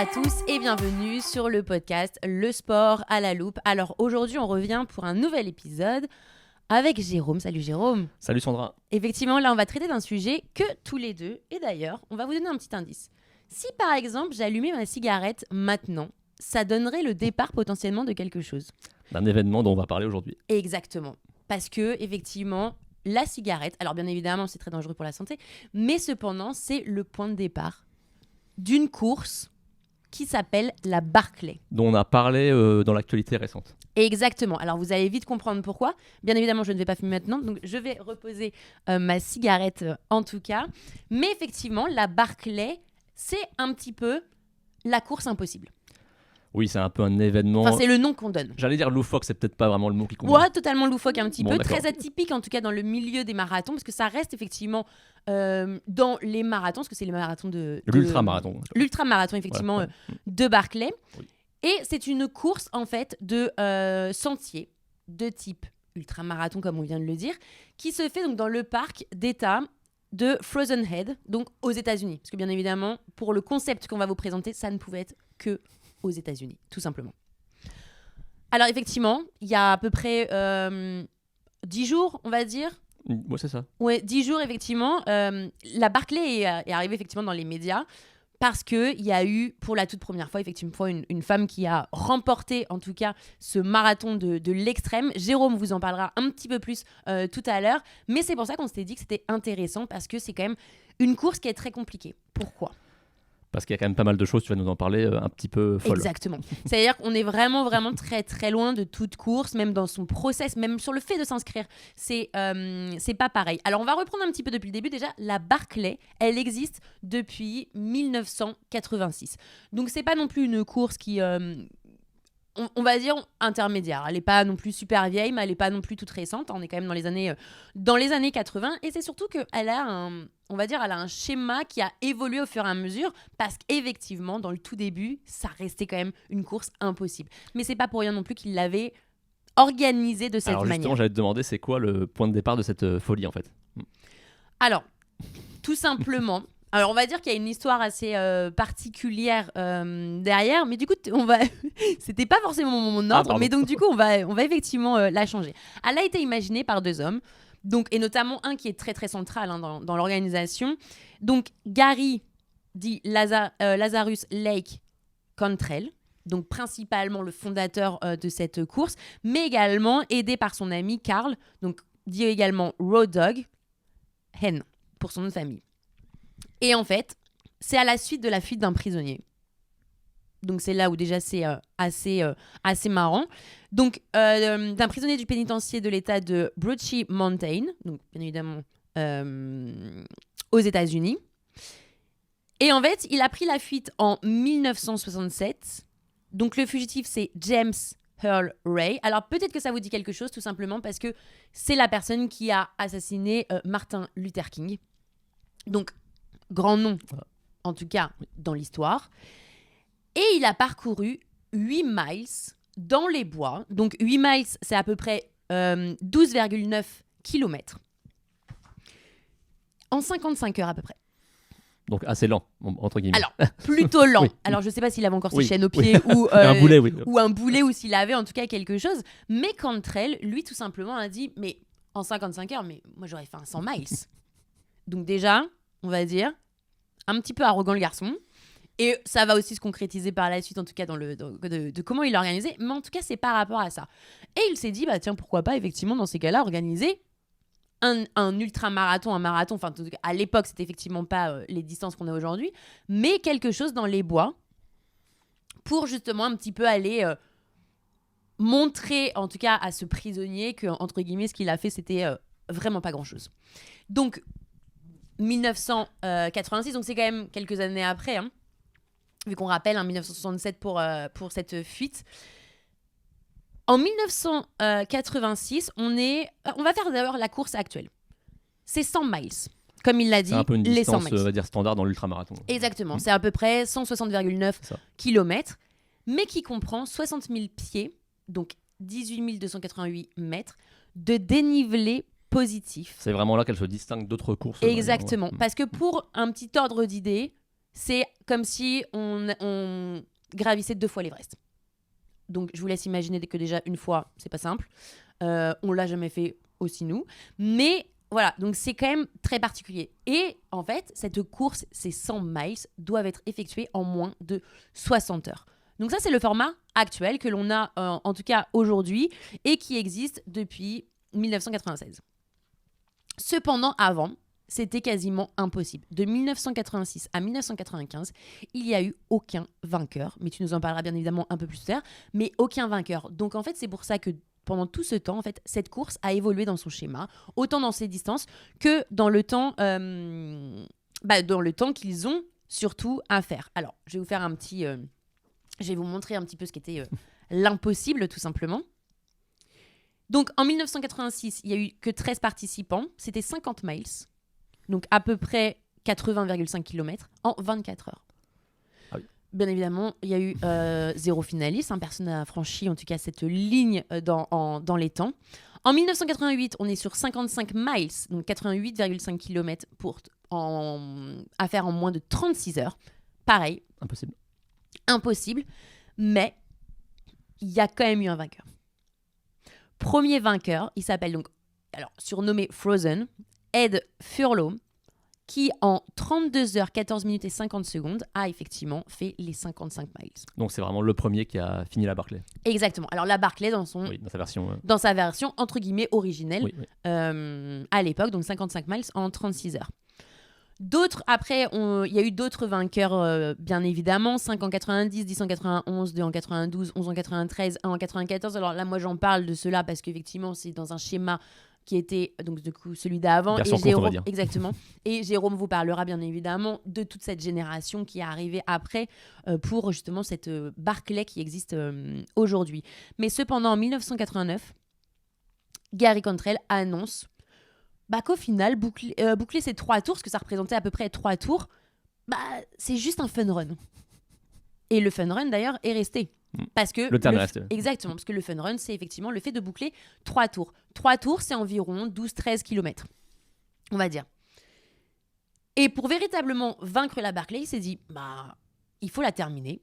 à tous et bienvenue sur le podcast Le Sport à la loupe. Alors aujourd'hui on revient pour un nouvel épisode avec Jérôme. Salut Jérôme. Salut Sandra. Effectivement là on va traiter d'un sujet que tous les deux et d'ailleurs on va vous donner un petit indice. Si par exemple j'allumais ma cigarette maintenant, ça donnerait le départ potentiellement de quelque chose. D'un événement dont on va parler aujourd'hui. Exactement. Parce que effectivement la cigarette, alors bien évidemment c'est très dangereux pour la santé, mais cependant c'est le point de départ d'une course qui s'appelle la Barclay. Dont on a parlé dans l'actualité récente. Exactement. Alors vous allez vite comprendre pourquoi. Bien évidemment, je ne vais pas fumer maintenant, donc je vais reposer ma cigarette en tout cas. Mais effectivement, la Barclay, c'est un petit peu la course impossible. Oui, c'est un peu un événement. Enfin, c'est le nom qu'on donne. J'allais dire loufoque, c'est peut-être pas vraiment le mot qui convient. Ouais, totalement loufoque un petit Bon, peu. d'accord. Très atypique en tout cas dans le milieu des marathons, parce que ça reste effectivement dans les marathons, parce que c'est les marathons de L'ultra-marathon. L'ultra-marathon, effectivement, Ouais. de Barclay. Oui. Et c'est une course, en fait, de sentiers de type ultra-marathon, comme on vient de le dire, qui se fait donc dans le parc d'État de Frozen Head, donc aux États-Unis. Parce que bien évidemment, pour le concept qu'on va vous présenter, ça ne pouvait être que aux États-Unis, tout simplement. Alors effectivement, il y a à peu près 10 jours, on va dire. Ouais, c'est ça. Ouais, 10 jours, effectivement. La Barclay est arrivée effectivement dans les médias parce qu'il y a eu, pour la toute première fois, effectivement, une femme qui a remporté, en tout cas, ce marathon de l'extrême. Jérôme vous en parlera un petit peu plus tout à l'heure. Mais c'est pour ça qu'on s'était dit que c'était intéressant parce que c'est quand même une course qui est très compliquée. Pourquoi ? Parce qu'il y a quand même pas mal de choses, tu vas nous en parler, un petit peu folles. Exactement. C'est-à-dire qu'on est vraiment, vraiment très, très loin de toute course, même dans son process, même sur le fait de s'inscrire. C'est pas pareil. Alors, on va reprendre un petit peu depuis le début. Déjà, la Barclay, elle existe depuis 1986. Donc, c'est pas non plus une course qui... on va dire intermédiaire. Elle n'est pas non plus super vieille, mais elle n'est pas non plus toute récente. On est quand même dans les années 80. Et c'est surtout qu'elle a elle a un schéma qui a évolué au fur et à mesure parce qu'effectivement, dans le tout début, ça restait quand même une course impossible. Mais c'est pas pour rien non plus qu'il l'avait organisée de cette Alors justement, manière. j'allais te demander, c'est quoi le point de départ de cette folie en fait? Alors, tout simplement... Alors, on va dire qu'il y a une histoire assez particulière derrière, mais du coup, c'était pas forcément mon ordre, pardon. mais donc du coup, on va effectivement la changer. Elle a été imaginée par deux hommes, donc, et notamment un qui est très très central dans l'organisation. Donc, Gary dit Lazarus Lake Cantrell, donc principalement le fondateur de cette course, mais également aidé par son ami Carl, donc dit également Road Dogg Hen pour son nom de famille. Et en fait, c'est à la suite de la fuite d'un prisonnier. Donc c'est là où déjà c'est assez marrant. Donc d'un prisonnier du pénitencier de l'état de Broochie Mountain, donc bien évidemment aux États-Unis. Et en fait, il a pris la fuite en 1967. Donc le fugitif, c'est James Earl Ray. Alors peut-être que ça vous dit quelque chose, tout simplement parce que c'est la personne qui a assassiné Martin Luther King. Donc grand nom, en tout cas dans l'histoire. Et il a parcouru 8 miles dans les bois. Donc 8 miles, c'est à peu près 12,9 km. En 55 heures à peu près. Donc assez lent, entre guillemets. Alors, plutôt lent. Oui. Alors, je ne sais pas s'il avait encore ses Oui. chaînes aux pieds ou, Un boulet, oui. ou un boulet ou s'il avait en tout cas quelque chose. Mais Cantrell, lui, tout simplement, a dit, mais en 55 heures, mais moi, j'aurais fait un 100 miles. Donc déjà, on va dire, un petit peu arrogant le garçon. Et ça va aussi se concrétiser par la suite, en tout cas, de comment il l'a organisé. Mais en tout cas, c'est par rapport à ça. Et il s'est dit, bah tiens, pourquoi pas, effectivement, dans ces cas-là, organiser un ultra-marathon, un marathon. Enfin, en tout cas, à l'époque, c'était effectivement pas les distances qu'on a aujourd'hui, mais quelque chose dans les bois pour justement un petit peu aller montrer, en tout cas, à ce prisonnier que, entre guillemets, ce qu'il a fait, c'était vraiment pas grand-chose. Donc, 1986, donc c'est quand même quelques années après, hein, vu qu'on rappelle 1967 pour cette fuite. En 1986, on va faire d'ailleurs la course actuelle. C'est 100 miles, comme il l'a dit, C'est un peu une les 100 distance, miles. on va dire, standard dans l'ultramarathon. Exactement, c'est à peu près 160,9 km, mais qui comprend 60 000 pieds, donc 18 288 mètres, de dénivelé positif. C'est vraiment là qu'elle se distingue d'autres courses. Exactement, parce que pour un petit ordre d'idée, c'est comme si on gravissait 2 fois l'Everest. Donc, je vous laisse imaginer que déjà, une fois, c'est pas simple. On l'a jamais fait aussi, nous. Mais voilà, donc c'est quand même très particulier. Et en fait, cette course, ces 100 miles, doivent être effectuées en moins de 60 heures. Donc ça, c'est le format actuel que l'on a, en tout cas aujourd'hui, et qui existe depuis 1996. Cependant, avant, c'était quasiment impossible. De 1986 à 1995, il n'y a eu aucun vainqueur. Mais tu nous en parleras bien évidemment un peu plus tard. Mais aucun vainqueur. Donc en fait, c'est pour ça que pendant tout ce temps, en fait, cette course a évolué dans son schéma, autant dans ses distances que dans le temps, dans le temps qu'ils ont surtout à faire. Alors, je vais vous faire je vais vous montrer un petit peu ce qu'était l'impossible, tout simplement. Donc, en 1986, il n'y a eu que 13 participants. C'était 50 miles. Donc, à peu près 80,5 km en 24 heures. Ah oui. Bien évidemment, il y a eu 0 finaliste. Personne n'a franchi, en tout cas, cette ligne dans les temps. En 1988, on est sur 55 miles, donc 88,5 km à faire en moins de 36 heures. Pareil. Impossible. Mais il y a quand même eu un vainqueur. Premier vainqueur, il s'appelle donc, surnommé Frozen, Ed Furlow, qui en 32 heures, 14 minutes et 50 secondes a effectivement fait les 55 miles. Donc c'est vraiment le premier qui a fini la Barclay. Exactement. Alors la Barclay dans sa version entre guillemets originelle, oui. À l'époque, donc 55 miles en 36 heures. Après, il y a eu d'autres vainqueurs, bien évidemment. 5 en 90, 10 en 91, 2 en 92, 11 en 93, 1 en 94. Alors là, moi, j'en parle de cela parce qu'effectivement, c'est dans un schéma qui était donc du coup celui d'avant. Version courte, on va dire. Exactement. Et Jérôme vous parlera bien évidemment de toute cette génération qui est arrivée après pour justement cette Barclay qui existe aujourd'hui. Mais cependant, en 1989, Gary Cantrell annonce qu'au final, boucler ces 3 tours, ce que ça représentait à peu près 3 tours, c'est juste un fun run. Et le fun run, d'ailleurs, est resté. Parce que le terme est resté. Exactement, parce que le fun run, c'est effectivement le fait de boucler 3 tours. 3 tours, c'est environ 12-13 km, on va dire. Et pour véritablement vaincre la Barclay, il s'est dit, il faut la terminer.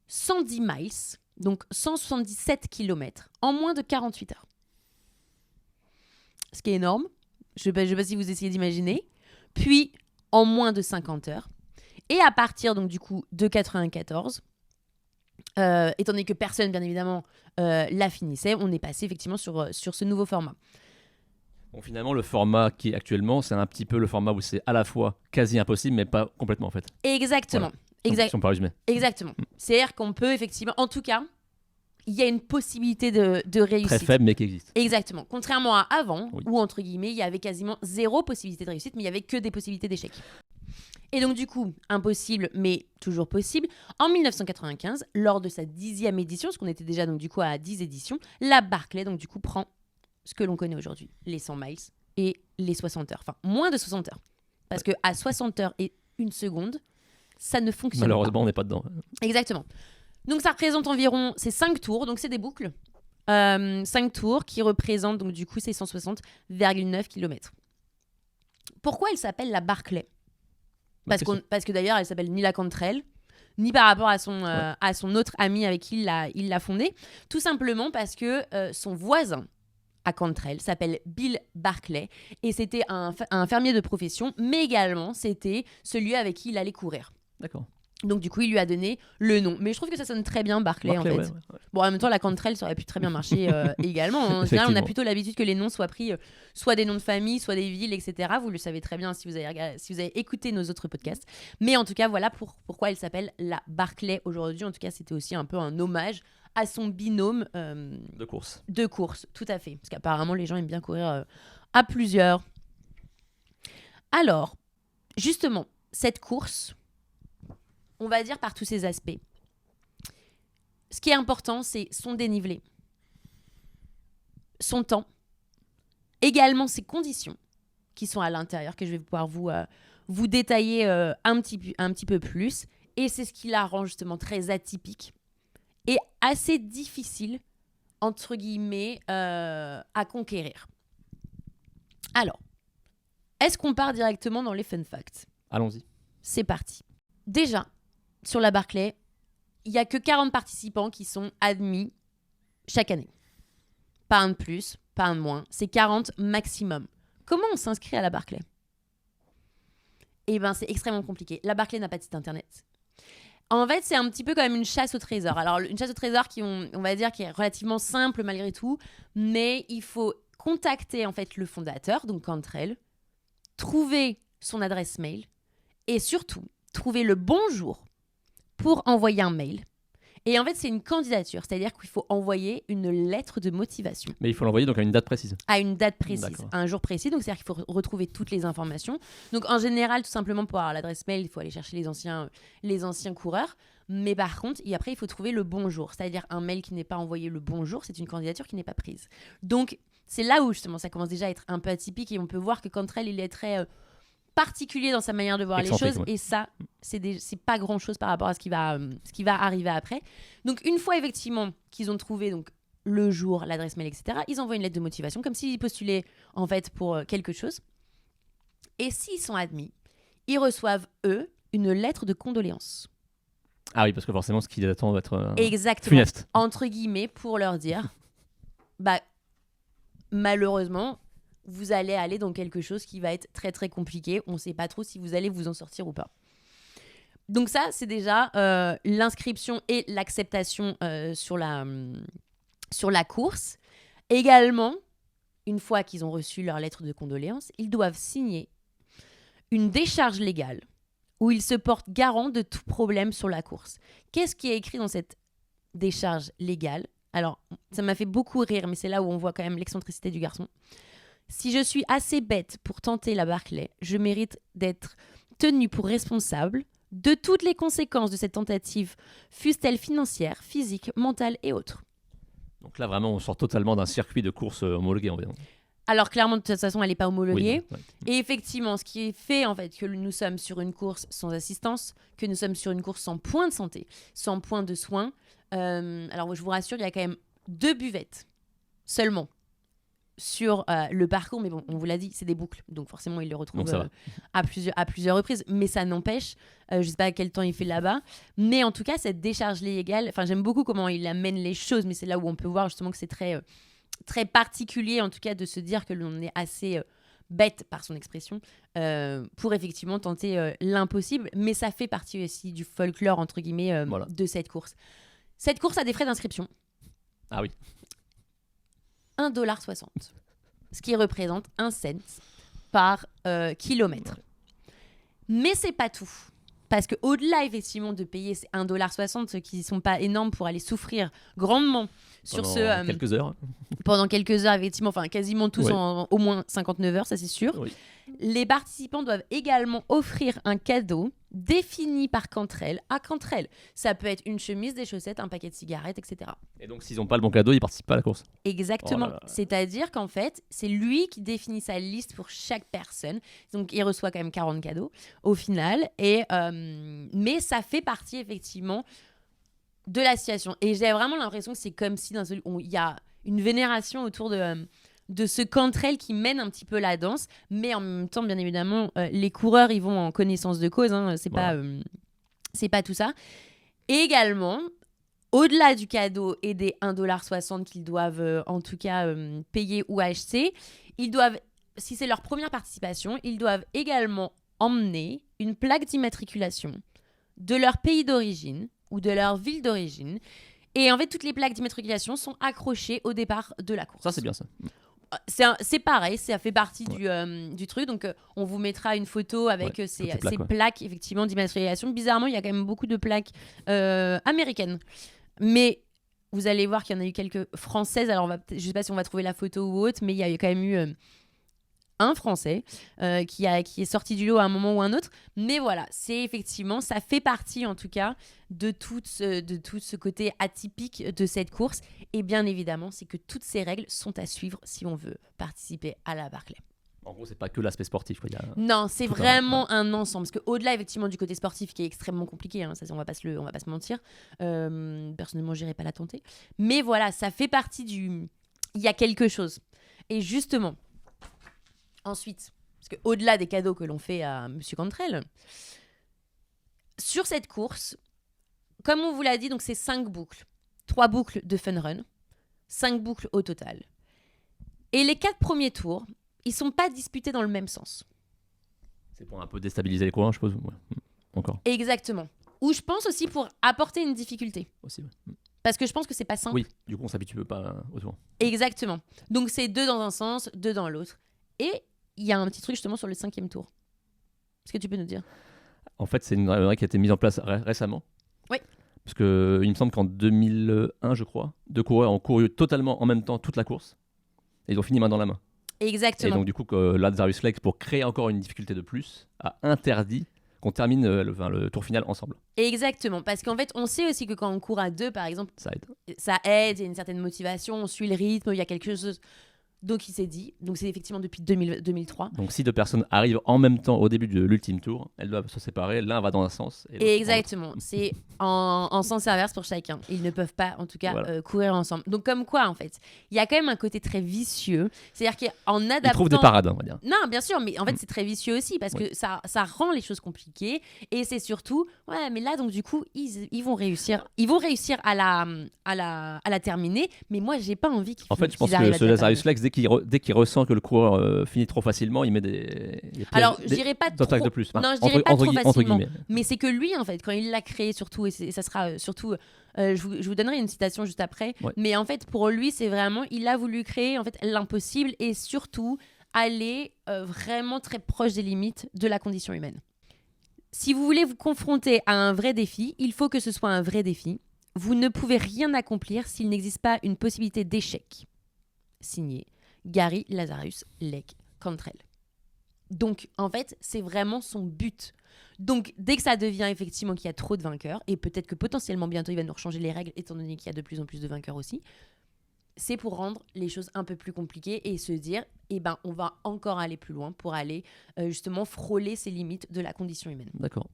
110 miles, donc 177 km, en moins de 48 heures. Ce qui est énorme. Je ne sais pas si vous essayez d'imaginer. Puis, en moins de 50 heures. Et à partir, donc, du coup, de 94, étant donné que personne, bien évidemment, la finissait, on est passé effectivement sur ce nouveau format. Bon, finalement, le format qui est actuellement, c'est un petit peu le format où c'est à la fois quasi impossible, mais pas complètement, en fait. Exactement. Voilà. Si on peut résumer. Exactement. C'est-à-dire qu'on peut, effectivement, en tout cas, il y a une possibilité de réussite. Très faible, mais qui existe. Exactement. Contrairement à avant, où, entre guillemets, il y avait quasiment 0 possibilité de réussite, mais il n'y avait que des possibilités d'échec. Et donc, du coup, impossible, mais toujours possible. En 1995, lors de sa 10e édition, parce qu'on était déjà, donc, du coup, à 10 éditions, la Barclay, donc, du coup, prend ce que l'on connaît aujourd'hui, les 100 miles et les 60 heures. Enfin, moins de 60 heures. Parce qu'à 60 heures et 1 seconde, ça ne fonctionne Malheureusement, pas. on n'est pas dedans. Exactement. Donc, ça représente environ ces 5 tours. Donc, c'est des boucles. 5 tours qui représentent, donc, du coup, ces 160,9 km. Pourquoi elle s'appelle la Barclay ? Parce que d'ailleurs, elle s'appelle ni la Cantrell, ni par rapport à son autre ami avec qui il l'a fondée. Tout simplement parce que son voisin à Cantrell s'appelle Bill Barclay. Et c'était un fermier de profession, mais également, c'était celui avec qui il allait courir. D'accord. Donc, du coup, il lui a donné le nom. Mais je trouve que ça sonne très bien, Barclay, en fait. Ouais. Bon, en même temps, la Cantrell, ça aurait pu très bien marcher également. En général, on a plutôt l'habitude que les noms soient pris soit des noms de famille, soit des villes, etc. Vous le savez très bien si vous avez écouté nos autres podcasts. Mais en tout cas, voilà pourquoi elle s'appelle la Barclay aujourd'hui. En tout cas, c'était aussi un peu un hommage à son binôme de course. De course, tout à fait. Parce qu'apparemment, les gens aiment bien courir à plusieurs. Alors, justement, cette course, on va dire par tous ses aspects. Ce qui est important, c'est son dénivelé, son temps, également ses conditions qui sont à l'intérieur, que je vais pouvoir vous détailler un petit peu plus. Et c'est ce qui la rend justement très atypique et assez difficile, entre guillemets, à conquérir. Alors, est-ce qu'on part directement dans les fun facts ? Allons-y. C'est parti. déjà, sur la Barclay, il n'y a que 40 participants qui sont admis chaque année. Pas un de plus, pas un de moins. C'est 40 maximum. Comment on s'inscrit à la Barclay ? Eh bien, c'est extrêmement compliqué. La Barclay n'a pas de site internet. En fait, c'est un petit peu quand même une chasse au trésor. Alors, une chasse au trésor on va dire, qui est relativement simple malgré tout, mais il faut contacter en fait le fondateur, donc Cantrell, trouver son adresse mail et surtout trouver le bon jour pour envoyer un mail. Et en fait, c'est une candidature, c'est-à-dire qu'il faut envoyer une lettre de motivation. Mais il faut l'envoyer donc à une date précise. À une date précise, D'accord. à un jour précis. Donc, c'est-à-dire qu'il faut retrouver toutes les informations. Donc, en général, tout simplement pour avoir l'adresse mail, il faut aller chercher les anciens coureurs. Mais par contre, après, il faut trouver le bon jour. C'est-à-dire un mail qui n'est pas envoyé le bon jour, c'est une candidature qui n'est pas prise. Donc, c'est là où justement ça commence déjà à être un peu atypique et on peut voir que Cantrell, il est très particulier dans sa manière de voir les choses. Ouais. Et ça, c'est pas grand-chose par rapport à ce qui va arriver après. Donc, une fois effectivement qu'ils ont trouvé donc, le jour, l'adresse mail, etc., ils envoient une lettre de motivation comme s'ils postulaient en fait pour quelque chose. Et s'ils sont admis, ils reçoivent, eux, une lettre de condoléances. Ah oui, parce que forcément, ce qu'ils attendent va être exactement, funeste. Entre guillemets, pour leur dire, malheureusement, vous allez aller dans quelque chose qui va être très très compliqué. On ne sait pas trop si vous allez vous en sortir ou pas. Donc ça, c'est déjà l'inscription et l'acceptation sur la course. Également, une fois qu'ils ont reçu leur lettre de condoléances, ils doivent signer une décharge légale où ils se portent garant de tout problème sur la course. Qu'est-ce qui est écrit dans cette décharge légale ? Alors, ça m'a fait beaucoup rire, mais c'est là où on voit quand même l'excentricité du garçon. Si je suis assez bête pour tenter la Barclay, je mérite d'être tenue pour responsable de toutes les conséquences de cette tentative, fussent-elles financières, physiques, mentales et autres. Donc là, vraiment, on sort totalement d'un circuit de course homologué, on va dire. Alors clairement, de toute façon, elle n'est pas homologuée. Oui, ouais. Et effectivement, ce qui fait en fait que nous sommes sur une course sans assistance, que nous sommes sur une course sans point de santé, sans point de soins. Alors je vous rassure, il y a quand même 2 buvettes seulement sur le parcours, mais bon, on vous l'a dit, c'est des boucles, donc forcément, ils le retrouvent à plusieurs reprises, mais ça n'empêche, je ne sais pas à quel temps il fait là-bas, mais en tout cas, cette décharge légale, enfin, j'aime beaucoup comment il amène les choses, mais c'est là où on peut voir justement que c'est très, très particulier, en tout cas, de se dire que l'on est assez bête, par son expression, pour effectivement tenter l'impossible, mais ça fait partie aussi du folklore, entre guillemets, de cette course. Cette course a des frais d'inscription. Ah oui. 1,60 $, ce qui représente 1 cent par kilomètre. Mais c'est pas tout. Parce qu'au-delà, effectivement, de payer ces 1,60 $, ceux qui ne sont pas énormes pour aller souffrir grandement pendant quelques heures. Pendant quelques heures, effectivement, enfin quasiment tous en au moins 59 heures, ça c'est sûr. Oui. Les participants doivent également offrir un cadeau défini par Cantrell à Cantrell. Ça peut être une chemise, des chaussettes, un paquet de cigarettes, etc. Et donc, s'ils n'ont pas le bon cadeau, ils ne participent pas à la course. Exactement. Oh là là. C'est-à-dire qu'en fait, c'est lui qui définit sa liste pour chaque personne. Donc, il reçoit quand même 40 cadeaux au final. Mais ça fait partie, effectivement, de la situation. Et j'ai vraiment l'impression que c'est comme si il y a une vénération autour de ce Cantrell qui mène un petit peu la danse, mais en même temps, bien évidemment, les coureurs, ils vont en connaissance de cause, hein, c'est pas tout ça. Et également, au-delà du cadeau et des 1,60 $ qu'ils doivent en tout cas payer ou acheter, ils doivent, si c'est leur première participation, ils doivent également emmener une plaque d'immatriculation de leur pays d'origine ou de leur ville d'origine. Et en fait, toutes les plaques d'immatriculation sont accrochées au départ de la course. Ça, c'est bien ça. C'est pareil, ça fait partie du truc. Donc, on vous mettra une photo avec ces plaques effectivement, d'immatriculation. Bizarrement, il y a quand même beaucoup de plaques américaines. Mais vous allez voir qu'il y en a eu quelques françaises. Alors, je ne sais pas si on va trouver la photo ou autre, mais il y a quand même eu un Français qui est sorti du lot à un moment ou un autre. Mais voilà, c'est effectivement, ça fait partie en tout cas de tout ce côté atypique de cette course. Et bien évidemment, c'est que toutes ces règles sont à suivre si on veut participer à la Barclay. En gros, c'est pas que l'aspect sportif. Non, c'est vraiment un ensemble. Parce qu'au-delà, effectivement, du côté sportif qui est extrêmement compliqué, hein, ça, on va pas se mentir. Personnellement, j'irai pas la tenter. Mais voilà, ça fait partie il y a quelque chose. Et justement, ensuite, parce qu'au-delà des cadeaux que l'on fait à M. Cantrell, Sur cette course, comme on vous l'a dit, donc c'est 5 boucles. 3 boucles de fun run, 5 boucles au total. Et les 4 premiers tours, ils sont pas disputés dans le même sens. C'est pour un peu déstabiliser les coureurs, je suppose. Ouais. Encore. Exactement. Ou je pense aussi pour apporter une difficulté. Aussi, ouais. Parce que je pense que c'est pas simple. Oui, du coup on s'habitue pas au tour. Exactement. Donc c'est 2 dans un sens, 2 dans l'autre. Et il y a un petit truc justement sur le 5e tour. Est-ce que tu peux nous dire ? En fait, c'est une règle qui a été mise en place récemment. Oui. Parce que il me semble qu'en 2001, je crois, 2 coureurs ont couru totalement en même temps toute la course. Et ils ont fini main dans la main. Exactement. Et donc du coup, Lazarus Lake, pour créer encore une difficulté de plus, a interdit qu'on termine le tour final ensemble. Exactement. Parce qu'en fait, on sait aussi que quand on court à 2, par exemple, Ça aide. ça aide, il y a une certaine motivation, on suit le rythme, il y a quelque chose. Donc il s'est dit, donc c'est effectivement depuis 2003. Donc si 2 personnes arrivent en même temps au début de l'ultime tour, elles doivent se séparer, l'un va dans un sens et l'autre Exactement, c'est en sens inverse pour chacun. Ils ne peuvent pas, en tout cas, Voilà. courir ensemble. Donc comme quoi, en fait, il y a quand même un côté très vicieux. C'est-à-dire qu'en adaptant... Ils trouvent des parades, on va dire. Non, bien sûr, mais en fait, c'est très vicieux aussi parce que ça rend les choses compliquées. Et c'est surtout, ouais, mais là, donc du coup, ils vont réussir à la terminer. Mais moi, j'ai pas envie qu'ils En fait, je pense arrivent que à ce la Lazarus terminer. Lex, dès qu'il ressent que le coureur finit trop facilement, il met des Alors, je des dirais pas obstacles trop... de plus. Non, je dirais pas trop entre facilement. guillemets. Mais c'est que lui, en fait, quand il l'a créé surtout, et ça sera surtout... je vous donnerai une citation juste après. Ouais. Mais en fait, pour lui, c'est vraiment... Il a voulu créer en fait l'impossible et surtout aller vraiment très proche des limites de la condition humaine. Si vous voulez vous confronter à un vrai défi, il faut que ce soit un vrai défi. Vous ne pouvez rien accomplir s'il n'existe pas une possibilité d'échec. Signé Gary Lazarus Lake Cantrell. Donc, en fait, c'est vraiment son but. Donc, dès que ça devient effectivement qu'il y a trop de vainqueurs, et peut-être que potentiellement bientôt il va nous changer les règles, étant donné qu'il y a de plus en plus de vainqueurs aussi, c'est pour rendre les choses un peu plus compliquées et se dire, eh ben, on va encore aller plus loin pour aller justement frôler ces limites de la condition humaine. D'accord.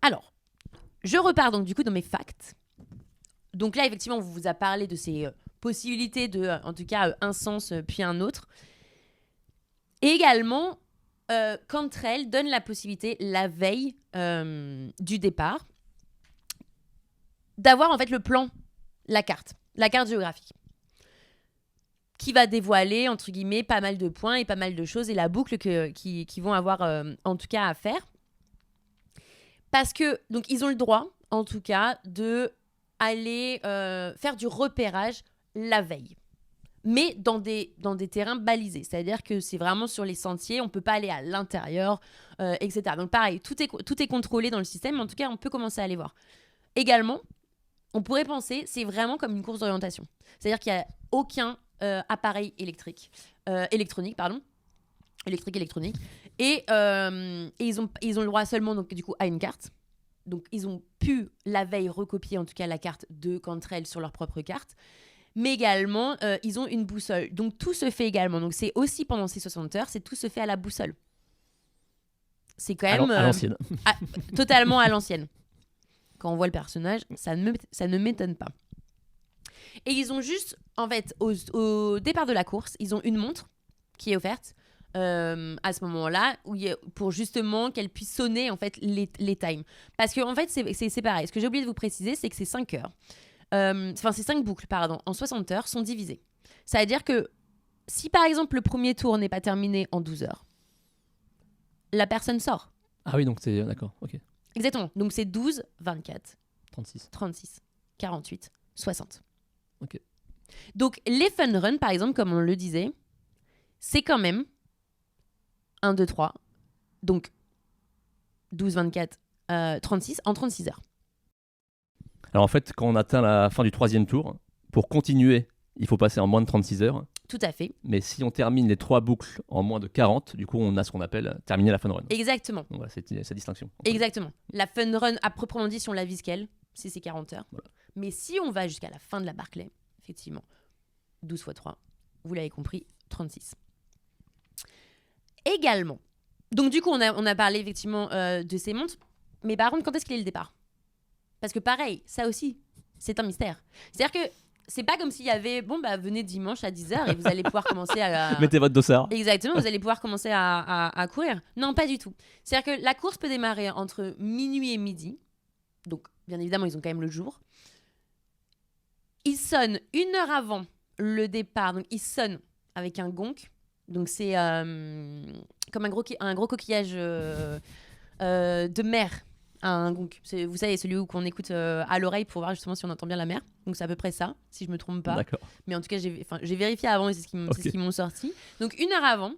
Alors, je repars donc du coup dans mes facts. Donc là, effectivement, on vous a parlé de ces possibilités de, en tout cas, un sens puis un autre. Et également, Cantrell donne la possibilité, la veille du départ, d'avoir en fait le plan, la carte géographique, qui va dévoiler, entre guillemets, pas mal de points et pas mal de choses, et la boucle qui vont avoir, en tout cas, à faire. Parce que, donc, ils ont le droit, en tout cas, de aller faire du repérage la veille. Mais dans des terrains balisés. C'est-à-dire que c'est vraiment sur les sentiers, on ne peut pas aller à l'intérieur, etc. Donc pareil, tout est contrôlé dans le système, mais en tout cas, on peut commencer à aller voir. Également, on pourrait penser, c'est vraiment comme une course d'orientation. C'est-à-dire qu'il n'y a aucun appareil électronique. Et ils ont le droit seulement, donc, du coup, à une carte. Donc, ils ont pu, la veille, recopier en tout cas la carte de Cantrell sur leur propre carte. Mais également, ils ont une boussole. Donc, tout se fait également. Donc, c'est aussi pendant ces 60 heures, tout se fait à la boussole. C'est quand même... À l'ancienne. Totalement à l'ancienne. Quand on voit le personnage, ça ne m'étonne pas. Et ils ont juste, en fait, au départ de la course, ils ont une montre qui est offerte à ce moment-là, pour justement qu'elle puisse sonner, en fait, les times. Parce que, en fait, c'est pareil. Ce que j'ai oublié de vous préciser, c'est que ces 5 heures... ces 5 boucles, en 60 heures, sont divisées. Ça veut dire que si, par exemple, le premier tour n'est pas terminé en 12 heures, la personne sort. Ah oui, donc c'est d'accord, ok. Exactement. Donc, c'est 12, 24, 36, 48, 60. Ok. Donc, les fun runs, par exemple, comme on le disait, c'est quand même 1, 2, 3. Donc, 12, 24, 36 en 36 heures. Alors en fait, quand on atteint la fin du 3e tour, pour continuer, il faut passer en moins de 36 heures. Tout à fait. Mais si on termine les 3 boucles en moins de 40, du coup, on a ce qu'on appelle terminer la fun run. Exactement. Donc voilà, c'est sa distinction. Exactement. La fun run, à proprement dit, si on la vise qu'elle, c'est 40 heures. Voilà. Mais si on va jusqu'à la fin de la Barclay, effectivement, 12 x 3, vous l'avez compris, 36. Également. Donc du coup, on a parlé effectivement de ces montres. Mais par contre, quand est-ce qu'il est le départ ? Parce que pareil, ça aussi, c'est un mystère. C'est-à-dire que c'est pas comme s'il y avait bon bah venez dimanche à 10h et vous allez pouvoir commencer à Mettez votre dossard. exactement, vous allez pouvoir commencer à courir. Non, pas du tout. C'est-à-dire que la course peut démarrer entre minuit et midi. Donc, bien évidemment, ils ont quand même le jour. Ils sonnent 1 heure avant le départ. Donc, ils sonnent avec un gong. Donc, c'est comme un gros coquillage de mer. Un gong. Vous savez, celui où qu'on écoute à l'oreille pour voir justement si on entend bien la mer. Donc, c'est à peu près ça, si je me trompe pas. D'accord. Mais en tout cas, j'ai vérifié avant et c'est ce Ok. qu'ils m'ont sorti. Donc, 1 heure avant.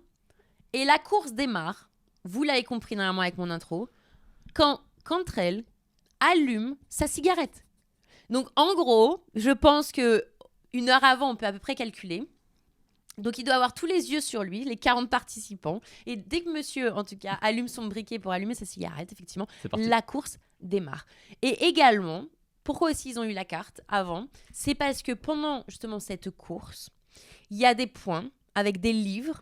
Et la course démarre. Vous l'avez compris normalement avec mon intro. Quand Cantrell allume sa cigarette. Donc, en gros, je pense que 1 heure avant, on peut à peu près calculer. Donc, il doit avoir tous les yeux sur lui, les 40 participants. Et dès que monsieur, en tout cas, allume son briquet pour allumer sa cigarette, effectivement, C'est parti. la course démarre. Et également, pourquoi aussi ils ont eu la carte avant ? C'est parce que pendant, justement, cette course, il y a des points avec des livres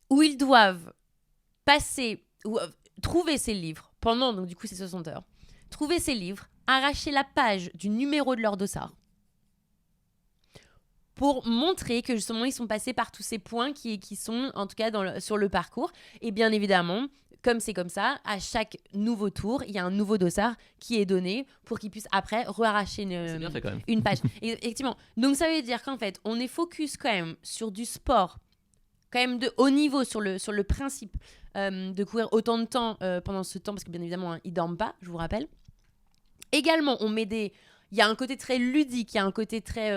où ils doivent passer, ou trouver ces livres pendant, donc du coup, c'est 60 heures. Trouver ces livres, arracher la page du numéro de leur dossard pour montrer que justement ils sont passés par tous ces points qui sont en tout cas sur le parcours. Et bien évidemment, comme c'est comme ça, à chaque nouveau tour, il y a un nouveau dossard qui est donné pour qu'ils puissent après re-arracher C'est bien fait quand même. une page. Et, effectivement. Donc ça veut dire qu'en fait, on est focus quand même sur du sport, quand même de haut niveau sur le principe de courir autant de temps pendant ce temps, parce que bien évidemment, hein, ils dorment pas, je vous rappelle. Également, il y a un côté très ludique, il y a un côté très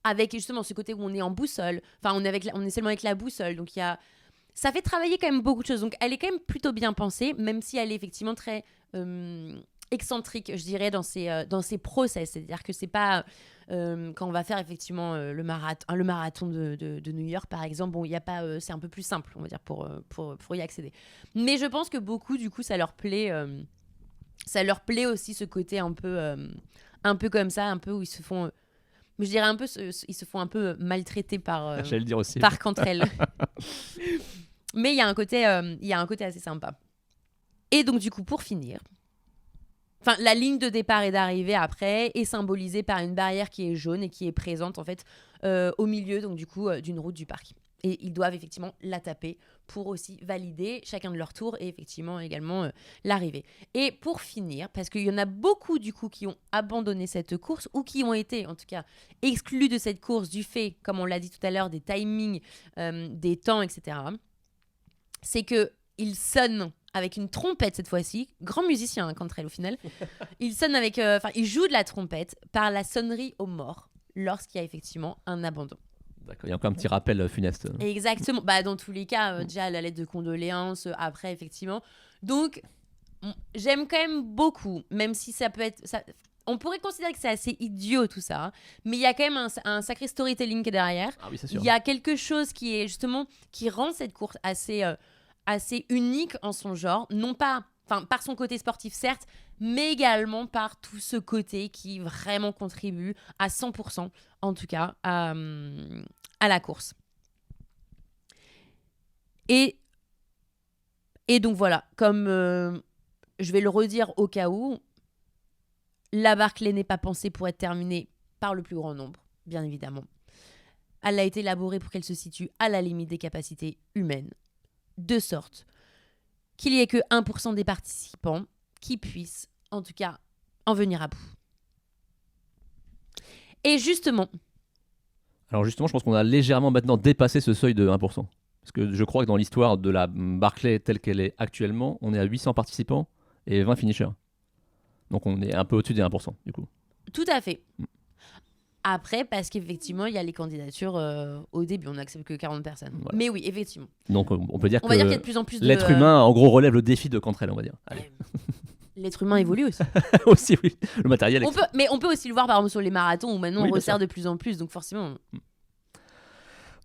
avec justement ce côté où on est en boussole, enfin on est seulement avec la boussole, donc ça fait travailler quand même beaucoup de choses, donc elle est quand même plutôt bien pensée, même si elle est effectivement très excentrique, je dirais, dans ses process, c'est-à-dire que c'est pas quand on va faire effectivement le marathon de New York par exemple, bon il y a pas, c'est un peu plus simple on va dire pour y accéder, mais je pense que beaucoup du coup ça leur plaît aussi ce côté un peu comme ça, un peu où ils se font je dirais un peu ils se font un peu maltraiter par J'allais le dire aussi. par Cantrell. Mais il y a un côté assez sympa. Et donc du coup pour finir, enfin la ligne de départ et d'arrivée après est symbolisée par une barrière qui est jaune et qui est présente en fait au milieu donc du coup d'une route du parc. Et ils doivent effectivement la taper pour aussi valider chacun de leur tour et effectivement également l'arrivée. Et pour finir, parce qu'il y en a beaucoup du coup qui ont abandonné cette course ou qui ont été en tout cas exclus de cette course du fait, comme on l'a dit tout à l'heure, des timings, des temps, etc. C'est qu'ils sonnent avec une trompette cette fois-ci, grand musicien hein, Cantrell au final. Il sonne il joue de la trompette par la sonnerie aux morts lorsqu'il y a effectivement un abandon. D'accord, il y a encore un petit rappel funeste. Exactement. Bah, dans tous les cas, déjà la lettre de condoléances, après, effectivement. Donc, j'aime quand même beaucoup, même si ça peut être... on pourrait considérer que c'est assez idiot tout ça, hein, mais il y a quand même un sacré storytelling qui est derrière. Ah oui, c'est sûr. Il y a quelque chose qui est justement... qui rend cette course assez unique en son genre. Non pas... Enfin, par son côté sportif, certes, mais également par tout ce côté qui vraiment contribue à 100%, en tout cas, à la course. Et donc voilà, comme je vais le redire au cas où, la Barclay n'est pas pensée pour être terminée par le plus grand nombre, bien évidemment. Elle a été élaborée pour qu'elle se situe à la limite des capacités humaines, de sorte qu'il n'y ait que 1% des participants qui puissent, en tout cas, en venir à bout. Et justement... Alors justement, je pense qu'on a légèrement maintenant dépassé ce seuil de 1%. Parce que je crois que dans l'histoire de la Barclay telle qu'elle est actuellement, on est à 800 participants et 20 finishers. Donc on est un peu au-dessus des 1% du coup. Tout à fait. Après, parce qu'effectivement, il y a les candidatures au début, on n'accepte que 40 personnes. Voilà. Mais oui, effectivement. Donc on peut dire On va dire qu'il y a que de plus en plus de... l'être humain, en gros, relève le défi de Cantrell, on va dire. Allez. L'être humain évolue aussi. Aussi, oui. Le matériel. Mais on peut aussi le voir par exemple sur les marathons où maintenant Oui, on bien resserre sûr. de plus en plus, donc forcément...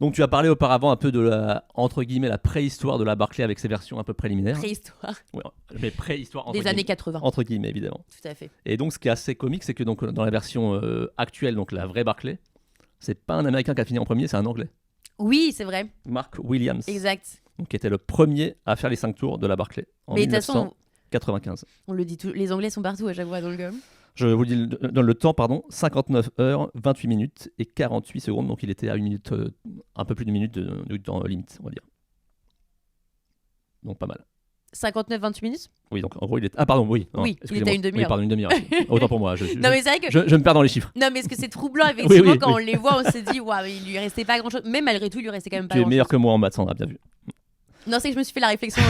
Donc tu as parlé auparavant un peu de la, entre guillemets, la préhistoire de la Barclay avec ses versions un peu préliminaires. Préhistoire. Ouais, mais préhistoire entre Des guillemets. années 80. Entre guillemets, évidemment. Tout à fait. Et donc ce qui est assez comique, c'est que donc, dans la version actuelle, donc la vraie Barclay, c'est pas un Américain qui a fini en premier, c'est un Anglais. Oui, c'est vrai. Mark Williams. Exact. Donc, qui était le premier à faire les 5 tours de la Barclay en Mais de toute façon, 1995. on le dit tout, les Anglais sont partout à chaque fois dans le gomme. Je vous donne le temps, pardon, 59 heures, 28 minutes et 48 secondes. Donc il était à une minute, un peu plus d'une minute de temps limite, on va dire. Donc pas mal. 59-28 minutes. Oui, donc en gros, il est. Ah, pardon, oui. Non, Oui, il était à une demi-heure. Oui, pardon, une demi-heure. Autant pour moi. Non, mais c'est vrai que. Je me perds dans les chiffres. Non, mais est-ce que c'est troublant, effectivement, Oui, quand on les voit, on se dit, waouh, il lui restait pas grand chose. Mais malgré tout, il lui restait quand même pas Tu es grand meilleur chose. que moi en maths, Sandra, bien vu. Non, c'est que je me suis fait la réflexion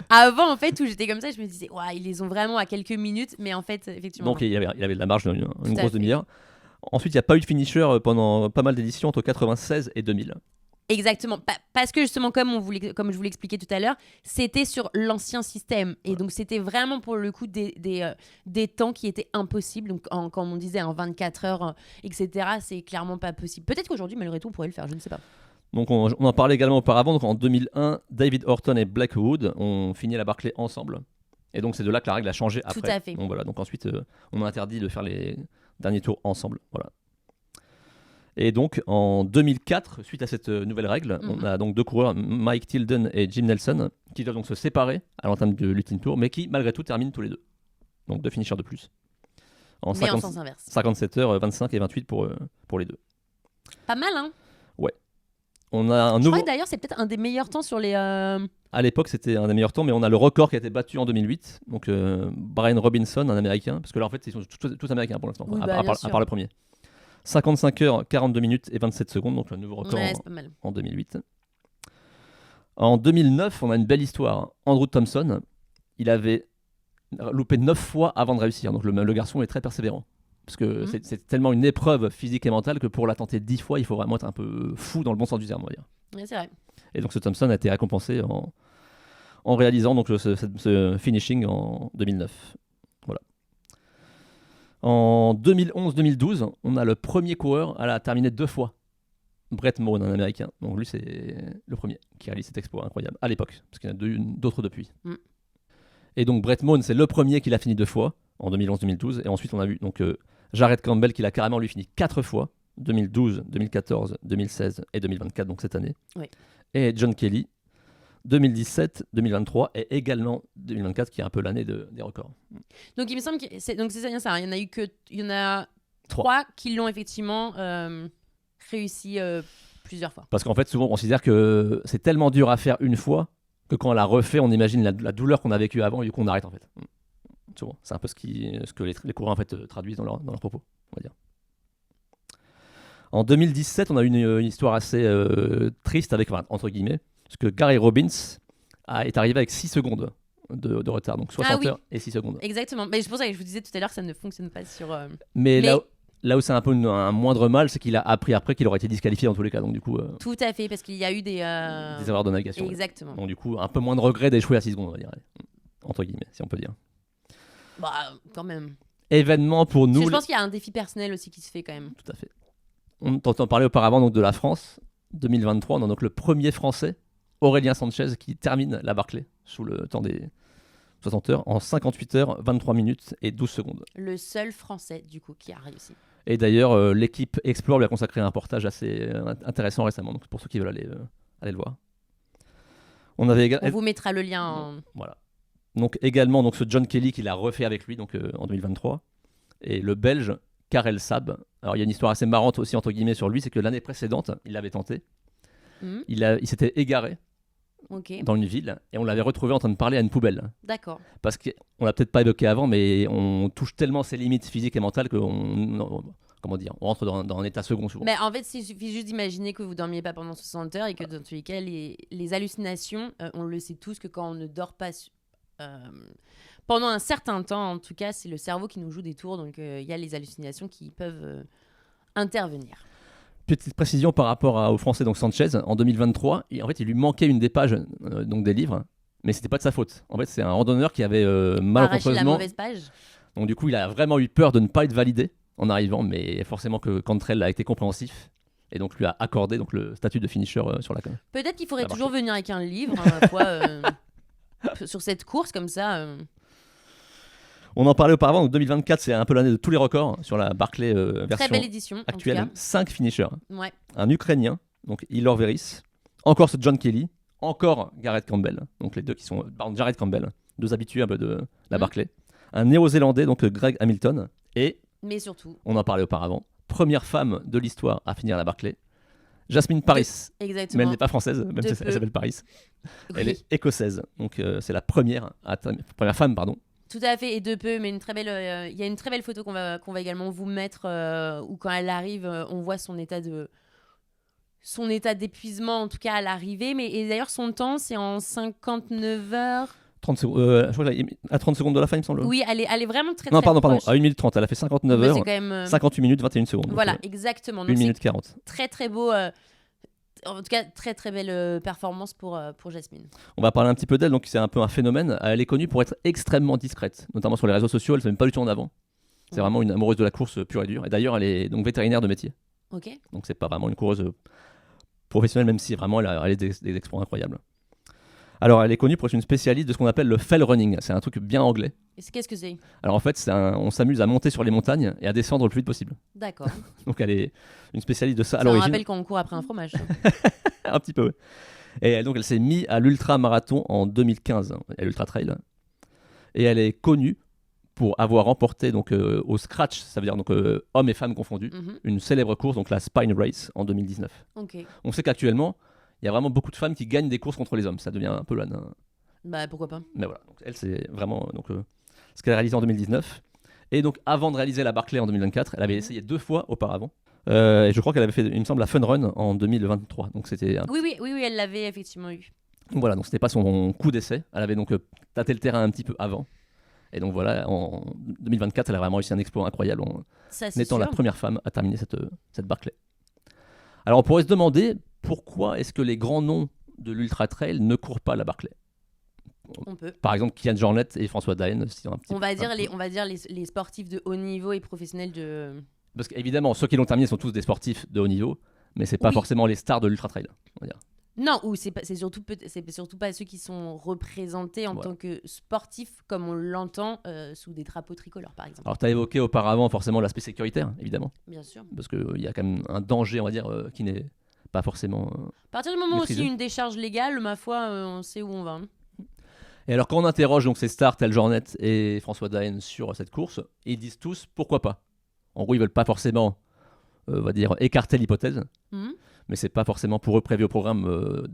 avant, en fait, où j'étais comme ça, je me disais, waouh, ils les ont vraiment à quelques minutes, mais en fait, effectivement. Donc il avait de la marge, une à grosse fait. demi-heure. Ensuite, il n'y a pas eu de finisher pendant pas mal d'éditions entre 96 et 2000. Exactement, parce que justement, comme je vous l'expliquais tout à l'heure, c'était sur l'ancien système. Et donc, c'était vraiment pour le coup des temps qui étaient impossibles. Donc, quand on disait en 24 heures, etc., c'est clairement pas possible. Peut-être qu'aujourd'hui, malgré tout, on pourrait le faire, je ne sais pas. Donc on en parlait également auparavant. Donc en 2001, David Horton et Blackwood ont fini la Barclay ensemble. Et donc c'est de là que la règle a changé après. Tout à fait. Donc voilà. Donc ensuite, on a interdit de faire les derniers tours ensemble. Voilà. Et donc en 2004, suite à cette nouvelle règle, on a donc deux coureurs, Mike Tilden et Jim Nelson, qui doivent donc se séparer à l'entame de l'ultime tour, mais qui malgré tout terminent tous les deux. Donc deux finishers de plus. Mais en sens inverse. 57 heures, 25 et 28 pour les deux. Pas mal, hein. On a un Je nouveau. crois que d'ailleurs, c'est peut-être un des meilleurs temps sur les. À l'époque, c'était un des meilleurs temps, mais on a le record qui a été battu en 2008. Donc, Brian Robinson, un Américain, parce que là, en fait, ils sont tous Américains pour l'instant, Oui, à bien part sûr. le premier. 55 heures, 42 minutes et 27 secondes, donc le nouveau record Ouais, c'est pas mal. en 2008. En 2009, on a une belle histoire. Andrew Thompson, il avait loupé 9 fois avant de réussir. Donc, le garçon est très persévérant. Parce que c'est tellement une épreuve physique et mentale que pour la tenter 10 fois, il faut vraiment être un peu fou dans le bon sens du terme, on va dire. Ouais, c'est vrai. Et donc ce Thompson a été récompensé en réalisant donc ce finishing en 2009. Voilà. En 2011-2012, on a le premier coureur à la terminer 2 fois. Brett Mone, un Américain. Donc lui, c'est le premier qui réalise cet exploit incroyable à l'époque, parce qu'il y en a d'autres depuis. Et donc Brett Mone, c'est le premier qui l'a fini 2 fois, en 2011-2012. Et ensuite, on a vu donc Jared Campbell qui l'a carrément lui fini 4 fois, 2012, 2014, 2016 et 2024, donc cette année. Oui. Et John Kelly, 2017, 2023 et également 2024, qui est un peu l'année des records. Donc il me semble que c'est ça. Il y en a 3 qui l'ont effectivement réussi plusieurs fois. Parce qu'en fait, souvent, on considère que c'est tellement dur à faire une fois que quand on la refait, on imagine la douleur qu'on a vécue avant et qu'on arrête en fait. Souvent, c'est un peu ce que les coureurs en fait traduisent dans leurs propos, on va dire. En 2017, on a eu une histoire assez triste avec, entre guillemets, parce que Gary Robbins est arrivé avec 6 secondes de retard, donc 60 heures et 6 secondes. Exactement, mais c'est pour ça que je vous disais tout à l'heure que ça ne fonctionne pas sur... Mais là où c'est un peu un moindre mal, c'est qu'il a appris après qu'il aurait été disqualifié dans tous les cas, donc du coup... Tout à fait, parce qu'il y a eu des erreurs de navigation. Exactement. Ouais. Donc du coup, un peu moins de regret d'échouer à 6 secondes, on va dire, entre guillemets, si on peut dire. Bah, quand même. Événement pour nous... Je pense qu'il y a un défi personnel aussi qui se fait quand même. Tout à fait. On t'entend parler auparavant donc, de la France. 2023, on a donc le premier Français, Aurélien Sanchez, qui termine la Barclay sous le temps des 60 heures en 58 heures, 23 minutes et 12 secondes. Le seul Français, du coup, qui a réussi. Et d'ailleurs, l'équipe Explore lui a consacré un reportage assez intéressant récemment, donc pour ceux qui veulent aller le voir. On vous mettra le lien. Voilà. Donc également ce John Kelly qui l'a refait avec lui donc, en 2023. Et le Belge Karel Sab. Alors il y a une histoire assez marrante aussi entre guillemets sur lui, c'est que l'année précédente, il l'avait tenté. Il s'était égaré dans une ville et on l'avait retrouvé en train de parler à une poubelle. D'accord. Parce qu'on l'a peut-être pas évoqué avant, mais on touche tellement ses limites physiques et mentales qu'on rentre dans un état second souvent. Mais en fait, il suffit juste d'imaginer que vous dormiez pas pendant 60 heures et que dans tous les cas, les hallucinations, on le sait tous que quand on ne dort pas pendant un certain temps, en tout cas, c'est le cerveau qui nous joue des tours, donc il y a les hallucinations qui peuvent intervenir. Petite précision par rapport au Français donc Sanchez en 2023, en fait il lui manquait une des pages donc des livres, mais c'était pas de sa faute. En fait c'est un randonneur qui avait malencontreusement arraché la mauvaise page. Donc du coup il a vraiment eu peur de ne pas être validé en arrivant, mais forcément que Cantrell a été compréhensif et donc lui a accordé donc le statut de finisher sur la com. Peut-être qu'il faudrait toujours venir avec un livre sur cette course comme ça. On en parlait auparavant, donc 2024 c'est un peu l'année de tous les records sur la Barclay version très belle édition, actuelle. 5 finishers. Ouais. Un Ukrainien, donc Ilor Veris, encore ce John Kelly, encore Garrett Campbell, donc les deux qui sont Jared Campbell, deux habitués un peu de la Barclay. un Néo-Zélandais, donc Greg Hamilton, et, Mais surtout, on en parlait auparavant, première femme de l'histoire à finir la Barclay, Jasmine Paris. Mais exactement. elle n'est pas française, même De si elle peu. s'appelle Paris. Oui, Elle est écossaise, donc c'est la première femme, pardon. tout à fait, et de peu, mais il y a une très belle photo qu'on va également vous mettre, où quand elle arrive, on voit son état d'épuisement, en tout cas à l'arrivée. Et d'ailleurs, son temps, c'est en 59 heures. 30 secondes, je crois qu'elle est à 30 secondes de la fin, il me semble. Oui, elle est vraiment très, Non, très pardon, proche. à 1 minute 30, elle a fait 59 Mais heures, c'est quand même, 58 minutes, 21 secondes. Donc, voilà, exactement. 1 Donc, minute 40. c'est très, très beau. En tout cas, très, très belle performance pour Jasmine. On va parler un petit peu d'elle, donc c'est un peu un phénomène. Elle est connue pour être extrêmement discrète, notamment sur les réseaux sociaux, elle ne se met pas du tout en avant. C'est vraiment une amoureuse de la course pure et dure. Et d'ailleurs, elle est donc vétérinaire de métier. Ok. Donc c'est pas vraiment une coureuse professionnelle, même si vraiment elle a des exploits incroyables. Alors elle est connue pour être une spécialiste de ce qu'on appelle le fell running. C'est un truc bien anglais. Qu'est-ce que c'est? Alors en fait, on s'amuse à monter sur les montagnes et à descendre le plus vite possible. D'accord. Donc elle est une spécialiste de ça à Ça me l'origine. rappelle quand on court après un fromage. Un petit peu, ouais. Et donc elle s'est mise à l'ultra-marathon en 2015, à l'ultra-trail. Et elle est connue pour avoir remporté donc, au scratch, ça veut dire donc, hommes et femmes confondus, Mhm. une célèbre course, donc la Spine Race, en 2019. Ok. On sait qu'actuellement, il y a vraiment beaucoup de femmes qui gagnent des courses contre les hommes. Ça devient un peu là. Bah pourquoi pas. Mais voilà, donc, elle, c'est vraiment donc, ce qu'elle a réalisé en 2019. Et donc, avant de réaliser la Barclay en 2024, elle avait essayé 2 fois auparavant. Et je crois qu'elle avait fait, il me semble, la Fun Run en 2023. Donc, c'était Oui, elle l'avait effectivement eu. voilà, donc c'était pas son coup d'essai. Elle avait donc tâté le terrain un petit peu avant. Et donc voilà, en 2024, elle a vraiment réussi un exploit incroyable en Ça, c'est étant sûr. la première femme à terminer cette Barclay. Alors on pourrait se demander pourquoi est-ce que les grands noms de l'Ultra Trail ne courent pas la Barclay. On peut. Par exemple, Kian Jornet et François Daen. On va dire les sportifs de haut niveau et professionnels de. Parce qu'évidemment, ceux qui l'ont terminé sont tous des sportifs de haut niveau, mais c'est pas Oui. forcément les stars de l'Ultra Trail. On va dire. Non, ou c'est surtout pas ceux qui sont représentés en Voilà. tant que sportifs comme on l'entend sous des drapeaux tricolores par exemple. Alors tu as évoqué auparavant forcément l'aspect sécuritaire, évidemment, Bien sûr. parce qu'il y a quand même un danger, on va dire, qui n'est pas forcément... À partir du moment où Maîtriser. aussi une décharge légale, ma foi, on sait où on va. Hein. Et alors quand on interroge donc ces stars tels Jornet et François Daen sur cette course, ils disent tous pourquoi pas. En gros, ils veulent pas forcément, on va dire, écarter l'hypothèse, Mhm. mais c'est pas forcément pour eux prévu au programme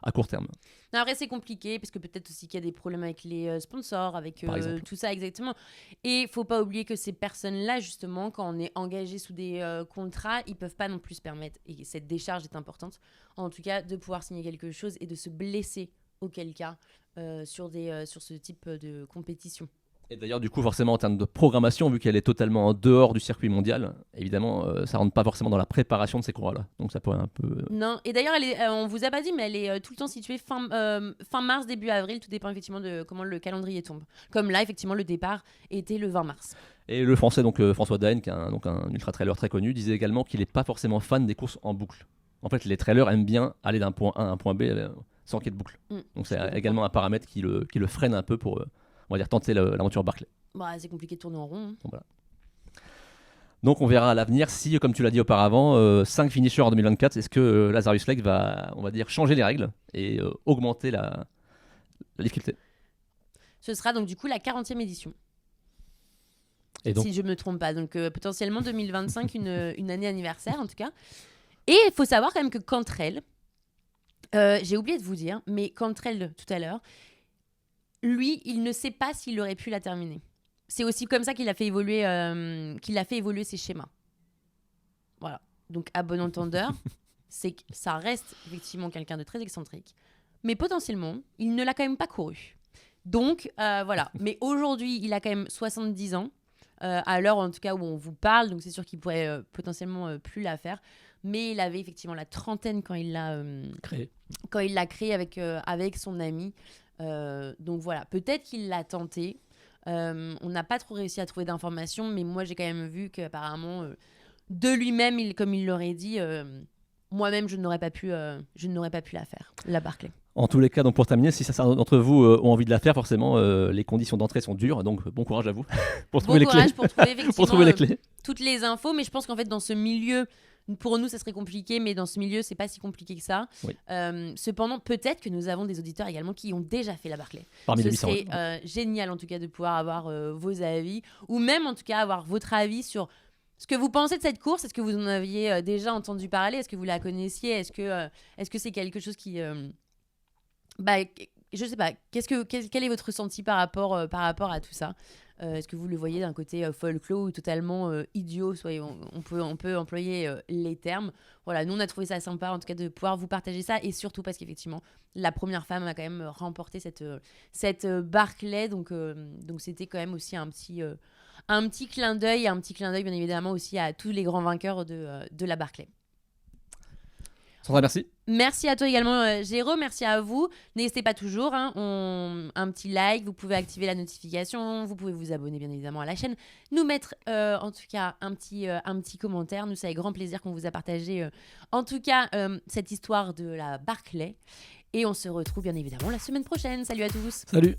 à court terme. Non, après, c'est compliqué parce que peut-être aussi qu'il y a des problèmes avec les sponsors, avec Par exemple. tout ça exactement. Et faut pas oublier que ces personnes-là, justement, quand on est engagé sous des contrats, ils peuvent pas non plus se permettre, et cette décharge est importante, en tout cas, de pouvoir signer quelque chose et de se blesser, auquel cas, sur ce type de compétition. Et d'ailleurs, du coup, forcément, en termes de programmation, vu qu'elle est totalement en dehors du circuit mondial, évidemment, ça rentre pas forcément dans la préparation de ces coureurs-là. Donc ça pourrait un peu... Non, et d'ailleurs, on vous a pas dit, mais elle est tout le temps située fin mars, début avril, tout dépend effectivement de comment le calendrier tombe. Comme là, effectivement, le départ était le 20 mars. Et le français, donc François Daen, qui est un ultra-trailer très connu, disait également qu'il n'est pas forcément fan des courses en boucle. En fait, les trailers aiment bien aller d'un point A à un point B sans qu'il y ait de boucle. Donc c'est également un paramètre qui le freine un peu pour, on va dire, tenter l'aventure Barclay. Bah, c'est compliqué de tourner en rond. Hein. Donc, voilà. Donc on verra à l'avenir si, comme tu l'as dit auparavant, 5 finishers en 2024, est-ce que Lazarus Lake va, on va dire, changer les règles et augmenter la difficulté. Ce sera donc du coup la 40e édition. Et donc, Si je me trompe pas. Donc potentiellement 2025, une année anniversaire en tout cas. Et il faut savoir quand même que Cantrell, j'ai oublié de vous dire, mais Cantrell tout à l'heure, lui, il ne sait pas s'il aurait pu la terminer. C'est aussi comme ça qu'il a fait évoluer ses schémas. Voilà. Donc à bon entendeur, c'est que ça reste effectivement quelqu'un de très excentrique, mais potentiellement, il ne l'a quand même pas couru. Donc voilà. Mais aujourd'hui, il a quand même 70 ans. À l'heure en tout cas où on vous parle, donc c'est sûr qu'il pourrait potentiellement plus la faire, mais il avait effectivement la trentaine quand il l'a créé avec son ami. Donc voilà, peut-être qu'il l'a tenté. On n'a pas trop réussi à trouver d'informations, mais moi j'ai quand même vu qu'apparemment de lui-même, comme il l'aurait dit, moi-même je n'aurais pas pu la faire, la Barclay. En tous les cas, donc pour terminer, si certains d'entre vous ont envie de la faire, forcément, les conditions d'entrée sont dures, donc bon courage à vous pour trouver les clés. Pour trouver effectivement Pour trouver les clés. toutes les infos, mais je pense qu'en fait dans ce milieu Pour nous, ça serait compliqué, mais dans ce milieu, c'est pas si compliqué que ça. Oui. Cependant, peut-être que nous avons des auditeurs également qui ont déjà fait la Barclay. Parmi les Ce 800. serait génial, en tout cas, de pouvoir avoir vos avis, ou même, en tout cas, avoir votre avis sur ce que vous pensez de cette course. Est-ce que vous en aviez déjà entendu parler? Est-ce que vous la connaissiez? Est-ce que c'est quelque chose qui... je sais pas, quel est votre ressenti par rapport à tout ça? Est-ce que vous le voyez d'un côté folklore ou totalement idiot? On peut employer les termes. Voilà, nous on a trouvé ça sympa en tout cas de pouvoir vous partager ça, et surtout parce qu'effectivement la première femme a quand même remporté cette Barclay, donc c'était quand même aussi un petit clin d'œil, bien évidemment aussi à tous les grands vainqueurs de la Barclay. Sandra, merci. Merci à toi également, Géraud. Merci à vous. N'hésitez pas toujours, un petit like. Vous pouvez activer la notification. Vous pouvez vous abonner, bien évidemment, à la chaîne. Nous mettre, en tout cas, un petit commentaire. Nous, c'est avec grand plaisir qu'on vous a partagé, en tout cas, cette histoire de la Barclay. Et on se retrouve, bien évidemment, la semaine prochaine. Salut à tous. Salut.